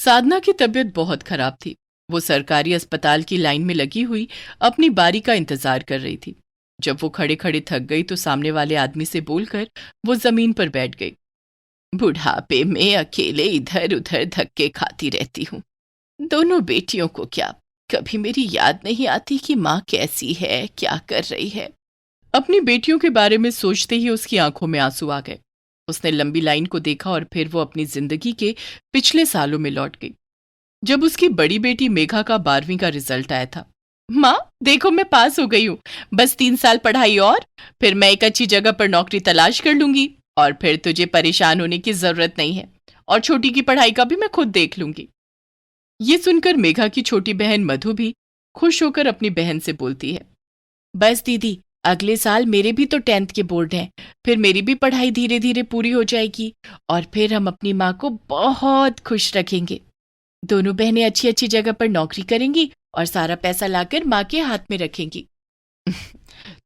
साधना की तबीयत बहुत खराब थी। वो सरकारी अस्पताल की लाइन में लगी हुई अपनी बारी का इंतजार कर रही थी। जब वो खड़े खड़े थक गई तो सामने वाले आदमी से बोलकर वो जमीन पर बैठ गई। बुढ़ापे में अकेले इधर उधर धक्के खाती रहती हूँ। दोनों बेटियों को क्या कभी मेरी याद नहीं आती कि माँ कैसी है, क्या कर रही है। अपनी बेटियों के बारे में सोचते ही उसकी आंखों में आंसू आ गए। उसने लंबी लाइन को देखा और फिर वो अपनी जिंदगी के पिछले सालों में लौट गई, जब उसकी बड़ी बेटी मेघा का 12वीं का रिजल्ट आया था। माँ देखो, मैं पास हो गई हूँ। बस 3 साल पढ़ाई और फिर मैं एक अच्छी जगह पर नौकरी तलाश कर लूंगी और फिर तुझे परेशान होने की जरूरत नहीं है और छोटी की पढ़ाई का भी मैं खुद देख लूंगी। ये सुनकर मेघा की छोटी बहन मधु भी खुश होकर अपनी बहन से बोलती है, बस दीदी, अगले साल मेरे भी तो 10th के बोर्ड हैं। फिर मेरी भी पढ़ाई धीरे धीरे पूरी हो जाएगी और फिर हम अपनी माँ को बहुत खुश रखेंगे। दोनों बहनें अच्छी अच्छी जगह पर नौकरी करेंगी और सारा पैसा लाकर माँ के हाथ में रखेंगी।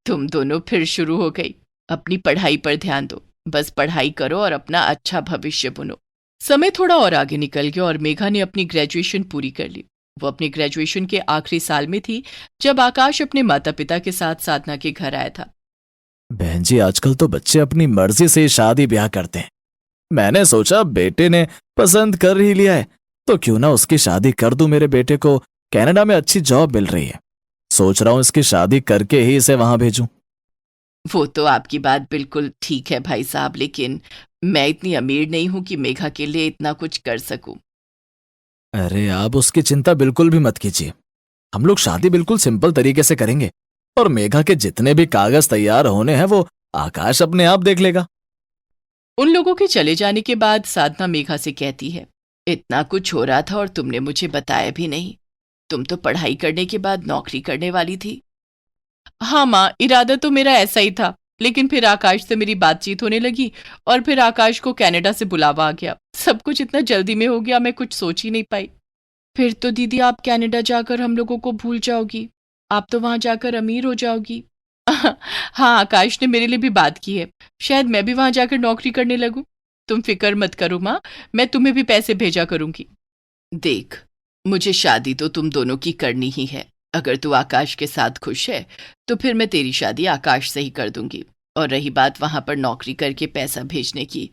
तुम दोनों फिर शुरू हो गई। अपनी पढ़ाई पर ध्यान दो, बस पढ़ाई करो और अपना अच्छा भविष्य बुनो। समय थोड़ा और आगे निकल गया और मेघा ने अपनी ग्रेजुएशन पूरी कर ली। वो अपनी ग्रेजुएशन के आखिरी साल में थी जब आकाश अपने माता पिता के साथ साधना के घर आया था। बहन जी, आजकल तो बच्चे अपनी मर्जी से शादी ब्याह करते हैं। मैंने सोचा बेटे ने पसंद कर ही लिया है तो क्यों ना उसकी शादी कर दूं। मेरे बेटे को कनाडा में अच्छी जॉब मिल रही है, सोच रहा हूं इसकी शादी करके ही इसे वहां भेजूं। वो तो आपकी बात बिल्कुल ठीक है भाई साहब, लेकिन मैं इतनी अमीर नहीं हूं कि मेघा के लिए इतना कुछ कर सकूं। अरे आप उसकी चिंता बिल्कुल भी मत कीजिए। हम लोग शादी बिल्कुल सिंपल तरीके से करेंगे और मेघा के जितने भी कागज तैयार होने हैं वो आकाश अपने आप देख लेगा। उन लोगों के चले जाने के बाद साधना मेघा से कहती है, इतना कुछ हो रहा था और तुमने मुझे बताया भी नहीं। तुम तो पढ़ाई करने के बाद नौकरी करने वाली थी। हाँ माँ, इरादा तो मेरा ऐसा ही था, लेकिन फिर आकाश से मेरी बातचीत होने लगी और फिर आकाश को कनाडा से बुलावा आ गया। सब कुछ इतना जल्दी में हो गया, मैं कुछ सोच ही नहीं पाई। फिर तो दीदी आप कनाडा जाकर हम लोगों को भूल जाओगी। आप तो वहां जाकर अमीर हो जाओगी। हाँ, आकाश ने मेरे लिए भी बात की है। शायद मैं भी वहां जाकर नौकरी करने लगूं। तुम फिक्र मत करो माँ, मैं तुम्हें भी पैसे भेजा करूंगी। देख, मुझे शादी तो तुम दोनों की करनी ही है। अगर तू आकाश के साथ खुश है तो फिर मैं तेरी शादी आकाश से ही कर दूंगी। और रही बात वहां पर नौकरी करके पैसा भेजने की,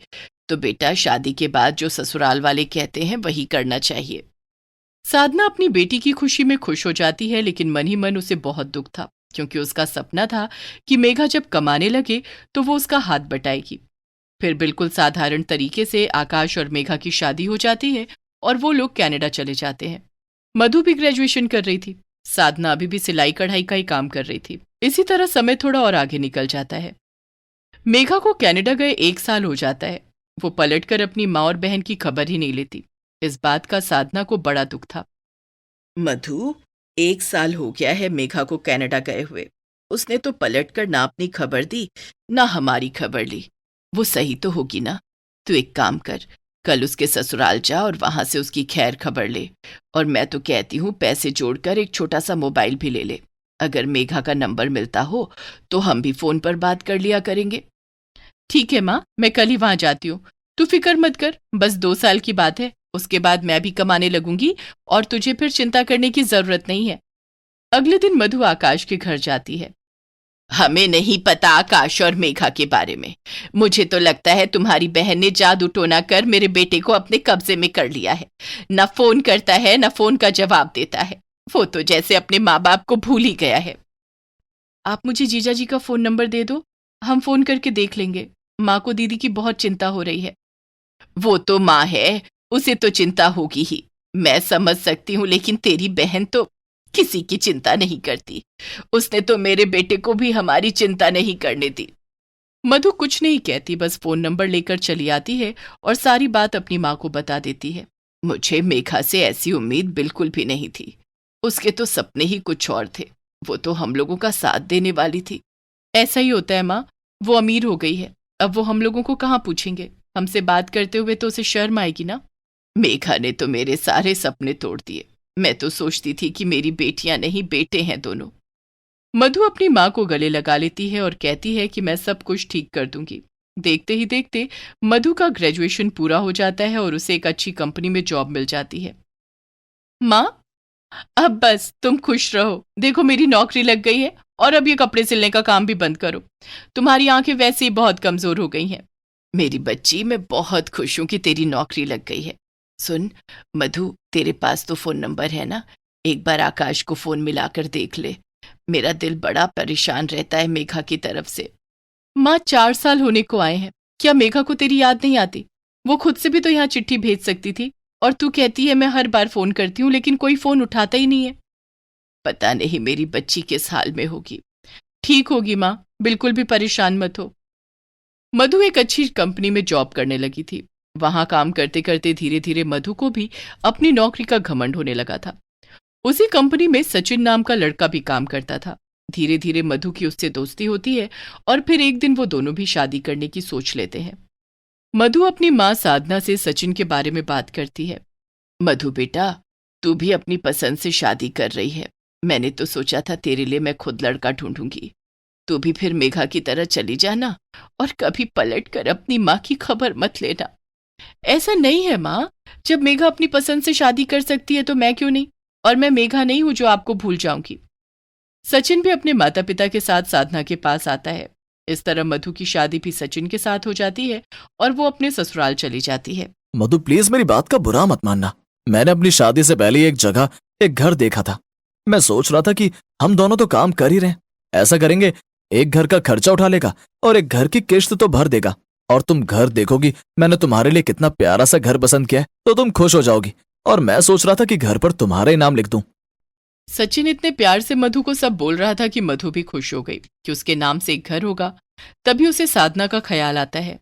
तो बेटा शादी के बाद जो ससुराल वाले कहते हैं वही करना चाहिए। साधना अपनी बेटी की खुशी में खुश हो जाती है, लेकिन मन ही मन उसे बहुत दुख था, क्योंकि उसका सपना था कि मेघा जब कमाने लगे तो वो उसका हाथ बटाएगी। फिर बिल्कुल साधारण तरीके से आकाश और मेघा की शादी हो जाती है और वो लोग कनाडा चले जाते हैं। मधु भी ग्रेजुएशन कर रही थी। साधना अभी भी सिलाई कढ़ाई का ही काम कर रही थी। इसी तरह समय थोड़ा और आगे निकल जाता है। मेघा को कनाडा गए 1 साल हो जाता है। वो पलटकर अपनी माँ और बहन की खबर ही नहीं लेती। इस बात का साधना को बड़ा दुख था। मधु, 1 साल हो गया है मेघा को कनाडा गए हुए। उसने तो पलटकर ना अपनी खबर दी, ना हमारी खबर ली। वो सही तो होगी ना? तू एक काम कर, कल उसके ससुराल जा और वहां से उसकी खैर खबर ले। और मैं तो कहती हूँ पैसे जोड़कर एक छोटा सा मोबाइल भी ले ले। अगर मेघा का नंबर मिलता हो तो हम भी फोन पर बात कर लिया करेंगे। ठीक है माँ, मैं कल ही वहां जाती हूँ। तू फिक्र मत कर, बस 2 साल की बात है। उसके बाद मैं भी कमाने लगूंगी और तुझे फिर चिंता करने की जरूरत नहीं है। अगले दिन मधु आकाश के घर जाती है। हमें नहीं पता आकाश और मेघा के बारे में। मुझे तो लगता है तुम्हारी बहन ने जादू टोना कर मेरे बेटे को अपने कब्जे में कर लिया है। न फोन करता है, न फोन का जवाब देता है। वो तो जैसे अपने माँ बाप को भूल ही गया है। आप मुझे जीजा जी का फोन नंबर दे दो, हम फोन करके देख लेंगे। माँ को दीदी की बहुत चिंता हो रही है। वो तो माँ है, उसे तो चिंता होगी ही। मैं समझ सकती हूँ, लेकिन तेरी बहन तो किसी की चिंता नहीं करती। उसने तो मेरे बेटे को भी हमारी चिंता नहीं करने दी। मधु कुछ नहीं कहती, बस फोन नंबर लेकर चली आती है और सारी बात अपनी माँ को बता देती है। मुझे मेघा से ऐसी उम्मीद बिल्कुल भी नहीं थी। उसके तो सपने ही कुछ और थे। वो तो हम लोगों का साथ देने वाली थी। ऐसा ही होता है माँ, वो अमीर हो गई है, अब वो हम लोगों को कहाँ पूछेंगे। हमसे बात करते हुए तो उसे शर्म आएगी ना। मेघा ने तो मेरे सारे सपने तोड़ दिए। मैं तो सोचती थी कि मेरी बेटियां नहीं बेटे हैं दोनों। मधु अपनी माँ को गले लगा लेती है और कहती है कि मैं सब कुछ ठीक कर दूंगी। देखते ही देखते मधु का ग्रेजुएशन पूरा हो जाता है और उसे एक अच्छी कंपनी में जॉब मिल जाती है। माँ, अब बस तुम खुश रहो, देखो मेरी नौकरी लग गई है और अब ये कपड़े सिलने का काम भी बंद करो। तुम्हारी आंखें वैसे ही बहुत कमजोर हो गई हैं। मेरी बच्ची, मैं बहुत खुश हूं कि तेरी नौकरी लग गई है। सुन मधु, तेरे पास तो फोन नंबर है ना, एक बार आकाश को फोन मिलाकर देख ले। मेरा दिल बड़ा परेशान रहता है मेघा की तरफ से। माँ, 4 साल होने को आए हैं, क्या मेघा को तेरी याद नहीं आती? वो खुद से भी तो यहाँ चिट्ठी भेज सकती थी, और तू कहती है मैं हर बार फोन करती हूँ लेकिन कोई फोन उठाता ही नहीं है। पता नहीं मेरी बच्ची किस हाल में होगी। ठीक होगी माँ, बिल्कुल भी परेशान मत हो। मधु एक अच्छी कंपनी में जॉब करने लगी थी। वहां काम करते करते धीरे धीरे मधु को भी अपनी नौकरी का घमंड होने लगा था। उसी कंपनी में सचिन नाम का लड़का भी काम करता था। धीरे धीरे मधु की उससे दोस्ती होती है और फिर एक दिन वो दोनों भी शादी करने की सोच लेते हैं। मधु अपनी माँ साधना से सचिन के बारे में बात करती है। मधु बेटा, तू भी अपनी पसंद से शादी कर रही है। मैंने तो सोचा था तेरे लिए मैं खुद लड़का ढूंढूंगी। तू भी फिर मेघा की तरह चली जाना और कभी पलट कर अपनी माँ की खबर मत लेना। ऐसा नहीं है माँ, जब मेघा अपनी पसंद से शादी कर सकती है तो मैं क्यों नहीं? और मैं मेघा नहीं हूं जो आपको भूल जाऊंगी। सचिन भी अपने माता पिता के साथ साधना के पास आता है। इस तरह मधु की शादी भी सचिन के साथ हो जाती है और वो अपने ससुराल चली जाती है। मधु प्लीज मेरी बात का बुरा मत मानना। मैंने अपनी शादी से पहले एक जगह, एक घर देखा था। मैं सोच रहा था कि हम दोनों तो काम कर ही रहे हैं, ऐसा करेंगे एक घर का खर्चा उठा लेगा और एक घर की किश्त तो भर देगा, और तुम घर देखोगी मैंने तुम्हारे लिए कितना प्यारा सा घर पसंद किया है, तो तुम खुश हो जाओगी। और मैं सोच रहा था कि घर पर तुम्हारा ही नाम लिख दूं। सचिन इतने प्यार से मधु को सब बोल रहा था कि मधु भी खुश हो गई कि उसके नाम से एक घर होगा। तभी उसे साधना का ख्याल आता है।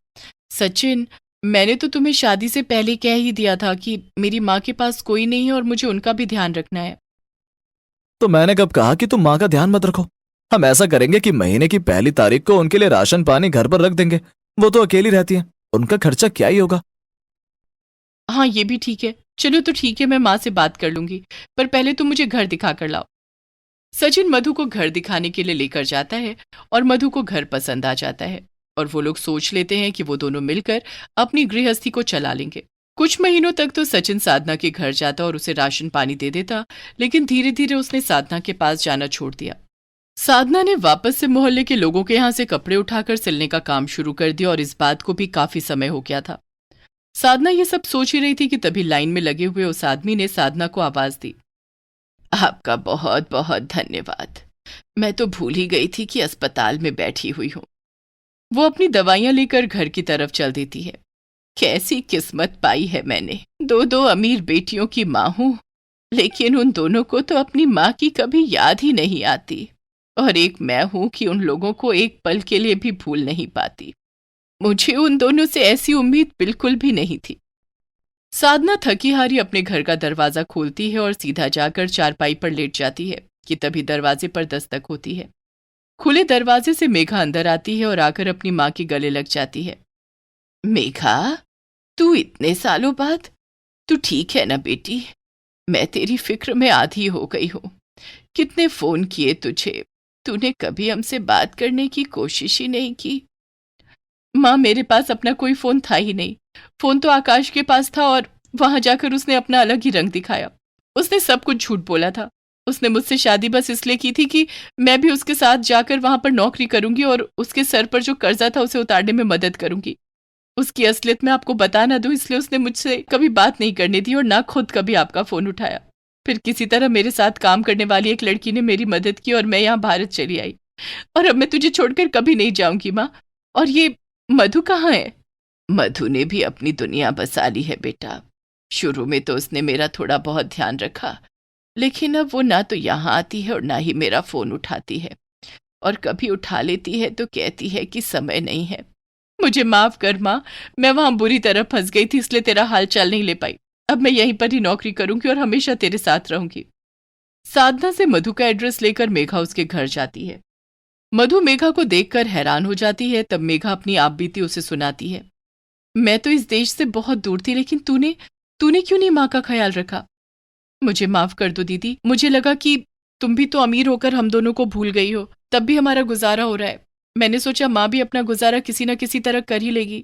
सचिन, मैंने तो तुम्हें शादी से पहले कह ही दिया था कि मेरी माँ के पास कोई नहीं है और मुझे उनका भी ध्यान रखना है। तो मैंने कब कहा कि तुम माँ का ध्यान मत रखो? हम ऐसा करेंगे कि महीने की पहली तारीख को उनके लिए राशन पानी घर पर रख देंगे। वो तो अकेली रहती है, उनका खर्चा क्या ही होगा। हाँ, ये भी ठीक है। चलो तो ठीक है, मैं माँ से बात कर लूंगी, पर पहले तुम मुझे घर दिखा कर लाओ। सचिन मधु को घर दिखाने के लिए लेकर जाता है और मधु को घर पसंद आ जाता है और वो लोग सोच लेते हैं कि वो दोनों मिलकर अपनी गृहस्थी को चला लेंगे। कुछ महीनों तक तो सचिन साधना के घर जाता और उसे राशन पानी दे देता, लेकिन धीरे धीरे उसने साधना के पास जाना छोड़ दिया। साधना ने वापस से मोहल्ले के लोगों के यहाँ से कपड़े उठाकर सिलने का काम शुरू कर दिया और इस बात को भी काफी समय हो गया था। साधना ये सब सोच ही रही थी कि तभी लाइन में लगे हुए उस आदमी ने साधना को आवाज दी। आपका बहुत बहुत धन्यवाद। मैं तो भूल ही गई थी कि अस्पताल में बैठी हुई हूँ। वो अपनी दवाइयां लेकर घर की तरफ चल देती है। कैसी किस्मत पाई है मैंने, दो अमीर बेटियों की माँ हूँ, लेकिन उन दोनों को तो अपनी माँ की कभी याद ही नहीं आती। और एक मैं हूं कि उन लोगों को एक पल के लिए भी भूल नहीं पाती। मुझे उन दोनों से ऐसी उम्मीद बिल्कुल भी नहीं थी। साधना थकी हारी अपने घर का दरवाजा खोलती है और सीधा जाकर चारपाई पर लेट जाती है कि तभी दरवाजे पर दस्तक होती है। खुले दरवाजे से मेघा अंदर आती है और आकर अपनी माँ के गले लग जाती है। मेघा, तू इतने सालों बाद, तू ठीक है ना बेटी? मैं तेरी फिक्र में आधी हो गई हूँ। कितने फोन किए तुझे, तूने कभी हमसे बात करने की कोशिश ही नहीं की। माँ, मेरे पास अपना कोई फोन था ही नहीं। फोन तो आकाश के पास था और वहां जाकर उसने अपना अलग ही रंग दिखाया। उसने सब कुछ झूठ बोला था। उसने मुझसे शादी बस इसलिए की थी कि मैं भी उसके साथ जाकर वहां पर नौकरी करूंगी और उसके सर पर जो कर्जा था उसे उतारने में मदद करूंगी। उसकी असलियत मैं आपको बता ना दूं, इसलिए उसने मुझसे कभी बात नहीं करने दी और ना खुद कभी आपका फोन उठाया। फिर किसी तरह मेरे साथ काम करने वाली एक लड़की ने मेरी मदद की और मैं यहाँ भारत चली आई। और अब मैं तुझे छोड़कर कभी नहीं जाऊंगी माँ। और ये मधु कहाँ है? मधु ने भी अपनी दुनिया बसा ली है बेटा। शुरू में तो उसने मेरा थोड़ा बहुत ध्यान रखा, लेकिन अब वो ना तो यहाँ आती है और ना ही मेरा फोन उठाती है, और कभी उठा लेती है तो कहती है कि समय नहीं है। मुझे माफ कर माँ, मैं वहां बुरी तरह फंस गई थी, इसलिए तेरा हाल चाल नहीं ले पाई। अब मैं यहीं पर ही नौकरी करूंगी और हमेशा तेरे साथ रहूंगी। साधना से मधु का एड्रेस लेकर मेघा उसके घर जाती है। मधु मेघा को देखकर हैरान हो जाती है। तब मेघा अपनी आप बीती उसे सुनाती है। मैं तो इस देश से बहुत दूर थी, लेकिन तूने तूने क्यों नहीं माँ का ख्याल रखा? मुझे माफ कर दो दीदी, मुझे लगा कि तुम भी तो अमीर होकर हम दोनों को भूल गई हो, तब भी हमारा गुजारा हो रहा है। मैंने सोचा माँ भी अपना गुजारा किसी न किसी तरह कर ही लेगी।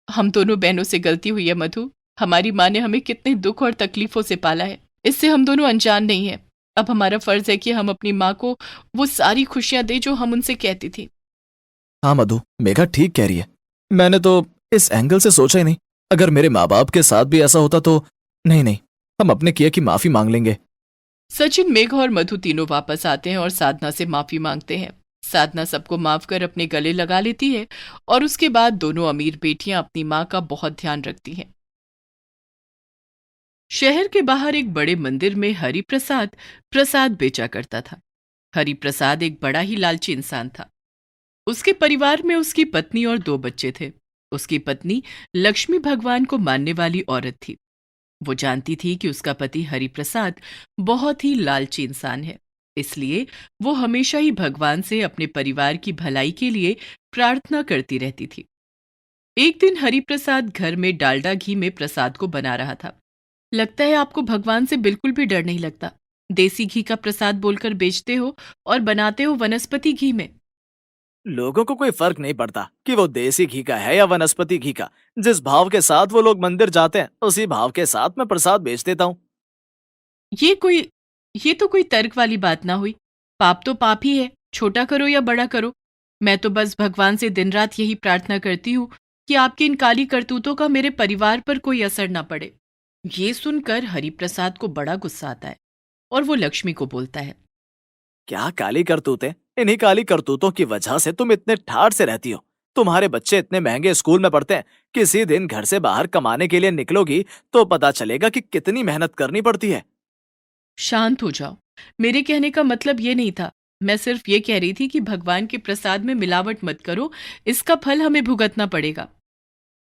हम दोनों बहनों से गलती हुई है मधु। हमारी माँ ने हमें कितने दुख और तकलीफों से पाला है, इससे हम दोनों अनजान नहीं है। अब हमारा फर्ज है कि हम अपनी माँ को वो सारी खुशियां दें जो हम उनसे कहती थी। हाँ मधु, मेघा ठीक कह रही है। मैंने तो इस एंगल से सोचा ही नहीं। अगर मेरे माँ बाप के साथ भी ऐसा होता तो नहीं नहीं, हम अपने किए की माफी मांग लेंगे। सचिन, मेघ और मधु तीनों वापस आते हैं और साधना से माफी मांगते हैं। साधना सबको माफ कर अपने गले लगा लेती है और उसके बाद दोनों अमीर बेटियां अपनी माँ का बहुत ध्यान रखती हैं। शहर के बाहर एक बड़े मंदिर में हरि प्रसाद प्रसाद बेचा करता था। हरि प्रसाद एक बड़ा ही लालची इंसान था। उसके परिवार में उसकी पत्नी और 2 बच्चे थे। उसकी पत्नी लक्ष्मी भगवान को मानने वाली औरत थी। वो जानती थी कि उसका पति हरिप्रसाद बहुत ही लालची इंसान है, इसलिए वो हमेशा ही भगवान से अपने परिवार की भलाई के लिए प्रार्थना करती रहती थी। एक दिन हरिप्रसाद घर में डालडा घी में प्रसाद को बना रहा था। लगता है आपको भगवान से बिल्कुल भी डर नहीं लगता। देसी घी का प्रसाद बोलकर बेचते हो और बनाते हो वनस्पति घी में। लोगों को कोई फर्क नहीं पड़ता कि वो देसी घी का है या वनस्पति घी का। जिस भाव के साथ वो लोग मंदिर जाते हैं उसी भाव के साथ मैं प्रसाद बेच देता हूँ। ये कोई ये तो कोई तर्क वाली बात ना हुई। पाप तो पाप ही है, छोटा करो या बड़ा करो। मैं तो बस भगवान से दिन रात यही प्रार्थना करती हूँ कि आपकी इन काली करतूतों का मेरे परिवार पर कोई असर ना पड़े। ये सुनकर हरिप्रसाद को बड़ा गुस्सा आता है और वो लक्ष्मी को बोलता है। क्या काली करतूतें? इन्हीं काली करतूतों की वजह से तुम इतने ठाठ से रहती हो। तुम्हारे बच्चे इतने महंगे स्कूल में पढ़ते हैं। किसी दिन घर से बाहर कमाने के लिए निकलोगी तो पता चलेगा कि कितनी मेहनत करनी पड़ती है। शांत हो जाओ, मेरे कहने का मतलब ये नहीं था। मैं सिर्फ ये कह रही थी कि भगवान के प्रसाद में मिलावट मत करो, इसका फल हमें भुगतना पड़ेगा।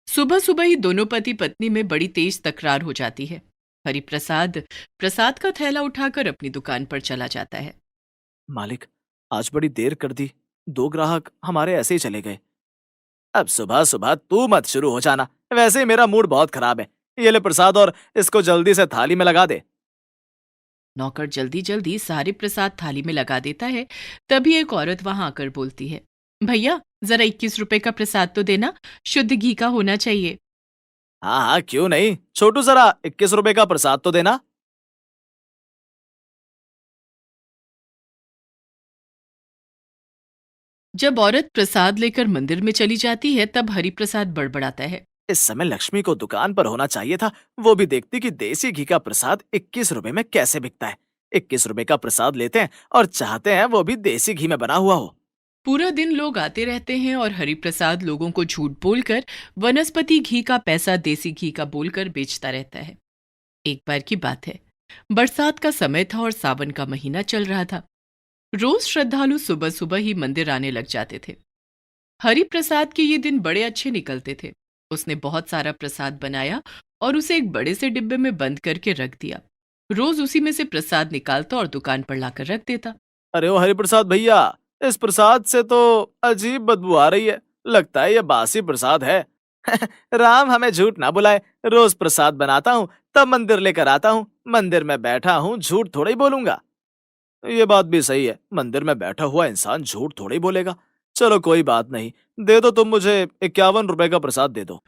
सुबह सुबह ही दोनों पति पत्नी में बड़ी तेज तकरार हो जाती है। हरिप्रसाद प्रसाद का थैला उठाकर अपनी दुकान पर चला जाता है। मालिक, आज बड़ी देर कर दी। 2 ग्राहक हमारे ऐसे ही चले गए। अब सुबह सुबह तू मत शुरू हो जाना। वैसे ही मेरा मूड बहुत खराब है। ये ले प्रसाद और इसको जल्दी से थाली में लगा दे। नौकर जल्दी जल्दी सारे प्रसाद थाली में लगा देता है। तभी एक औरत वहां आकर बोलती है, भैया जरा 21 रुपए का प्रसाद तो देना, शुद्ध घी का होना चाहिए। हाँ हाँ, क्यों नहीं। छोटू, जरा 21 रुपए का प्रसाद तो देना। जब औरत प्रसाद लेकर मंदिर में चली जाती है तब हरिप्रसाद बड़बड़ाता है। इस समय लक्ष्मी को दुकान पर होना चाहिए था। वो भी देखती कि देसी घी का प्रसाद 21 रुपए में कैसे बिकता है। 21 रुपए का प्रसाद लेते हैं और चाहते हैं वो भी देसी घी में बना हुआ हो। पूरा दिन लोग आते रहते हैं और हरिप्रसाद लोगों को झूठ बोलकर वनस्पति घी का पैसा देसी घी का बोलकर बेचता रहता है। एक बार की बात है, बरसात का समय था और सावन का महीना चल रहा था। रोज श्रद्धालु सुबह सुबह ही मंदिर आने लग जाते थे। हरिप्रसाद के ये दिन बड़े अच्छे निकलते थे। उसने बहुत सारा प्रसाद बनाया और उसे एक बड़े से डिब्बे में बंद करके रख दिया। रोज उसी में से प्रसाद निकालता और दुकान पर लाकर रख देता। अरे ओ हरिप्रसाद भैया, इस प्रसाद से तो अजीब बदबू आ रही है। लगता है ये बासी प्रसाद है। राम हमें झूठ ना बुलाए। रोज प्रसाद बनाता हूँ, तब मंदिर लेकर आता हूँ। मंदिर में बैठा हूँ, झूठ थोड़ा ही बोलूंगा। ये बात भी सही है। मंदिर में बैठा हुआ इंसान झूठ थोड़ा ही बोलेगा। चलो कोई बात नहीं, दे दो तुम मुझे 51 रुपए का प्रसाद दे दो।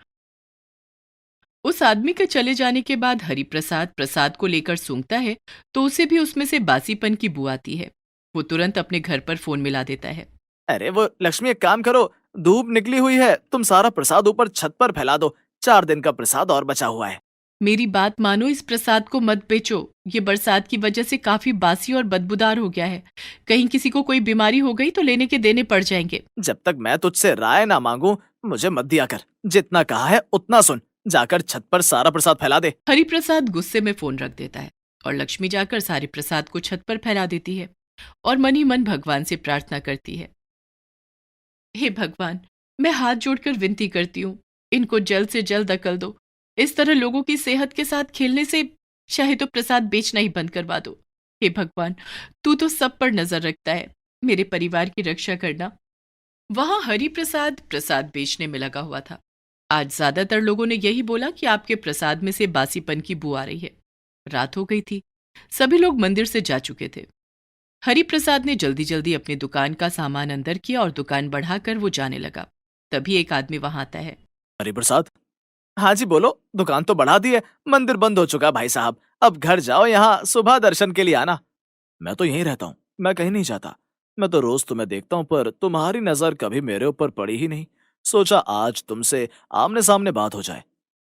उस आदमी के चले जाने के बाद हरिप्रसाद प्रसाद को लेकर सूंघता है तो उसे भी उसमें से बासीपन की बू आती है। वो तुरंत अपने घर पर फोन मिला देता है। अरे वो लक्ष्मी, एक काम करो। धूप निकली हुई है, तुम सारा प्रसाद ऊपर छत पर फैला दो। 4 दिन का प्रसाद और बचा हुआ है। मेरी बात मानो, इस प्रसाद को मत बेचो। ये बरसात की वजह से काफी बासी और बदबूदार हो गया है। कहीं किसी को कोई बीमारी हो गई तो लेने के देने पड़ जाएंगे। जब तक मैं तुझसे राय ना मांगू मुझे मत दिया कर। जितना कहा है उतना सुन। जाकर छत पर सारा प्रसाद फैला दे। हरिप्रसाद गुस्से में फोन रख देता है और लक्ष्मी जाकर सारे प्रसाद को छत पर फैला देती है और मन ही मन भगवान से प्रार्थना करती है। हे भगवान, मैं हाथ जोड़कर विनती करती हूँ, इनको जल्द से जल्द अकल दो। इस तरह लोगों की सेहत के साथ खेलने से चाहे तो प्रसाद बेचना ही बंद करवा दो। हे भगवान, तू तो सब पर नजर रखता है, मेरे परिवार की रक्षा करना। वहां हरिप्रसाद प्रसाद बेचने में लगा हुआ था। आज ज्यादातर लोगों ने यही बोला कि आपके प्रसाद में से बासीपन की बू आ रही है। रात हो गई थी। सभी लोग मंदिर से जा चुके थे। हरिप्रसाद ने जल्दी जल्दी अपनी दुकान का सामान अंदर किया और दुकान बढ़ाकर वो जाने लगा। तभी एक आदमी वहां आता है। हरिप्रसाद, हाँ जी बोलो। दुकान तो बढ़ा दी है, मंदिर बंद हो चुका भाई साहब। अब घर जाओ, यहाँ सुबह दर्शन के लिए आना। मैं तो यहीं रहता हूँ, मैं कहीं नहीं जाता। मैं तो रोज तुम्हें देखता हूँ, पर तुम्हारी नजर कभी मेरे ऊपर पड़ी ही नहीं। सोचा आज तुमसे आमने सामने बात हो जाए।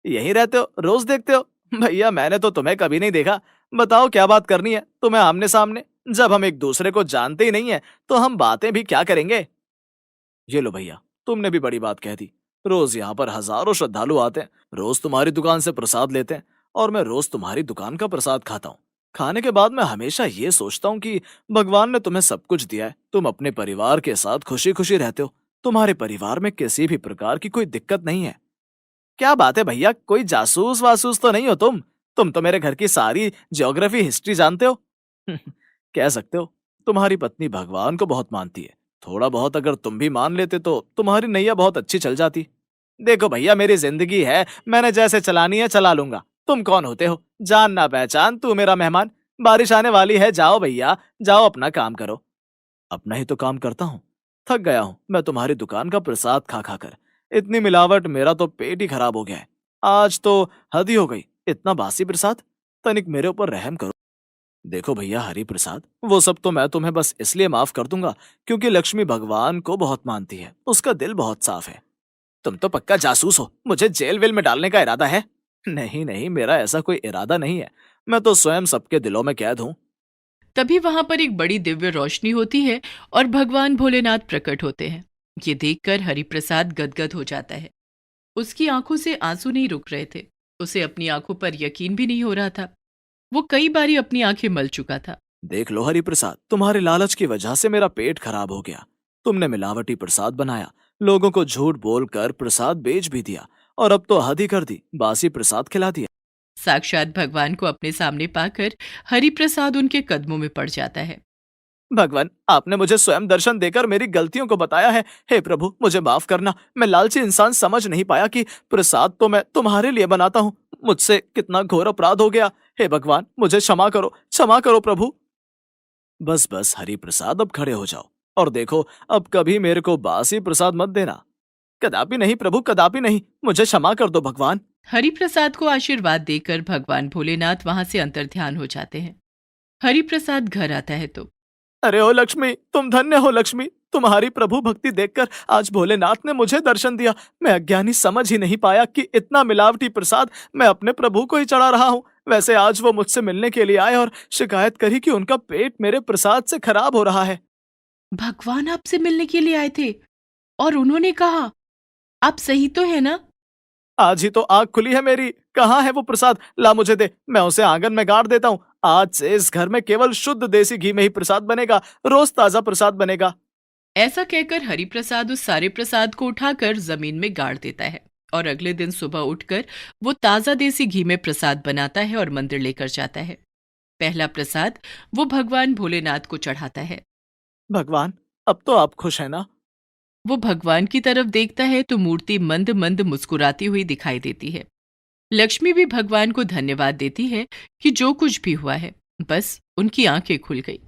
यहीं रहते हो, रोज देखते हो? भैया मैंने तो तुम्हें कभी नहीं देखा। बताओ क्या बात करनी है तुम्हें आमने सामने? जब हम एक दूसरे को जानते ही नहीं है तो हम बातें भी क्या करेंगे? ये लो भैया, तुमने भी बड़ी बात कह दी। रोज यहाँ पर हजारों श्रद्धालु आते हैं, रोज तुम्हारी दुकान से प्रसाद लेते हैं, और मैं रोज तुम्हारी दुकान का प्रसाद खाता हूँ। खाने के बाद मैं हमेशा ये सोचता हूँ कि भगवान ने तुम्हें सब कुछ दिया है, तुम अपने परिवार के साथ खुशी खुशी रहते हो। तुम्हारे परिवार में किसी भी प्रकार की कोई दिक्कत नहीं है। क्या बात है भैया, कोई जासूस वासूस तो नहीं हो तुम? तुम तो मेरे घर की सारी ज्योग्राफी हिस्ट्री जानते हो। कह सकते हो। तुम्हारी पत्नी भगवान को बहुत मानती है। थोड़ा बहुत अगर तुम भी मान लेते तो तुम्हारी नैया बहुत अच्छी चल जाती। देखो भैया, मेरी जिंदगी है, मैंने जैसे चलानी है चला लूंगा। तुम कौन होते हो? जान ना पहचान, तू मेरा मेहमान। बारिश आने वाली है, जाओ भैया, जाओ अपना काम करो। अपना ही तो काम करता हूँ। थक गया हूँ मैं तुम्हारी दुकान का प्रसाद खा खा कर। इतनी मिलावट, मेरा तो पेट ही खराब हो गया है। आज तो हद ही हो गई, इतना बासी प्रसाद। तनिक मेरे ऊपर रहम करो। देखो भैया हरि प्रसाद, वो सब तो मैं तुम्हें बस इसलिए माफ कर दूंगा क्योंकि लक्ष्मी भगवान को बहुत मानती है, उसका दिल बहुत साफ है। तुम तो पक्का जासूस हो, मुझे जेल वेल में डालने का इरादा है? नहीं नहीं, मेरा ऐसा कोई इरादा नहीं है। मैं तो स्वयं सबके दिलों में कैद हूँ। तभी वहां पर एक बड़ी दिव्य रोशनी होती है और भगवान भोलेनाथ प्रकट होते हैं। ये देखकर हरिप्रसाद गदगद हो जाता है। उसकी आंखों से आंसू नहीं रुक रहे थे। उसे अपनी आंखों पर यकीन भी नहीं हो रहा था। वो कई बारी अपनी आंखें मल चुका था। देख लो हरि प्रसाद, तुम्हारे लालच की वजह से मेरा पेट खराब हो गया। तुमने मिलावटी प्रसाद बनाया, लोगों को झूठ बोलकर प्रसाद बेच भी दिया, और अब तो हद ही कर दी, बासी प्रसाद खिला दिया। साक्षात भगवान को अपने सामने पाकर हरिप्रसाद उनके कदमों में पड़ जाता है। भगवान, आपने मुझे स्वयं दर्शन देकर मेरी गलतियों को बताया है। हे प्रभु, मुझे माफ करना। मैं लालची इंसान समझ नहीं पाया कि प्रसाद तो मैं तुम्हारे लिए बनाता हूँ। मुझसे कितना घोर अपराध हो गया। हे भगवान, मुझे क्षमा करो प्रभु। बस बस हरि प्रसाद, अब खड़े हो जाओ और देखो, अब कभी मेरे को बासी प्रसाद मत देना। कदापि नहीं प्रभु, कदापि नहीं। मुझे क्षमा कर दो भगवान। हरिप्रसाद को आशीर्वाद देकर भगवान भोलेनाथ वहां से अंतर्ध्यान हो जाते हैं। हरिप्रसाद घर आता है तो अरे ओ लक्ष्मी, तुम धन्य हो लक्ष्मी। तुम्हारी प्रभु भक्ति देखकर आज भोलेनाथ ने मुझे दर्शन दिया। मैं अज्ञानी समझ ही नहीं पाया कि इतना मिलावटी प्रसाद मैं अपने प्रभु को ही चढ़ा रहा हूँ। वैसे आज वो मुझसे मिलने के लिए आए और शिकायत करी कि उनका पेट मेरे प्रसाद से खराब हो रहा है। भगवान आपसे मिलने के लिए आए थे और उन्होंने कहा, आप सही तो है ना? आज ही तो आंख खुली है मेरी। कहाँ है वो प्रसाद? ला मुझे दे, मैं उसे आंगन में गाड़ देता हूँ। आज से इस घर में केवल शुद्ध देसी घी में ही प्रसाद बनेगा, रोज ताजा प्रसाद बनेगा। ऐसा कहकर हरिप्रसाद उस सारे प्रसाद को उठाकर जमीन में गाड़ देता है और अगले दिन सुबह उठकर वो ताजा देसी घी में प्रसाद बनाता है और मंदिर लेकर जाता है। पहला प्रसाद वो भगवान भोलेनाथ को चढ़ाता है। भगवान, अब तो आप खुश हैं ना? वो भगवान की तरफ देखता है तो मूर्ति मंद मंद मुस्कुराती हुई दिखाई देती है। लक्ष्मी भी भगवान को धन्यवाद देती है कि जो कुछ भी हुआ है, बस उनकी आंखें खुल गई।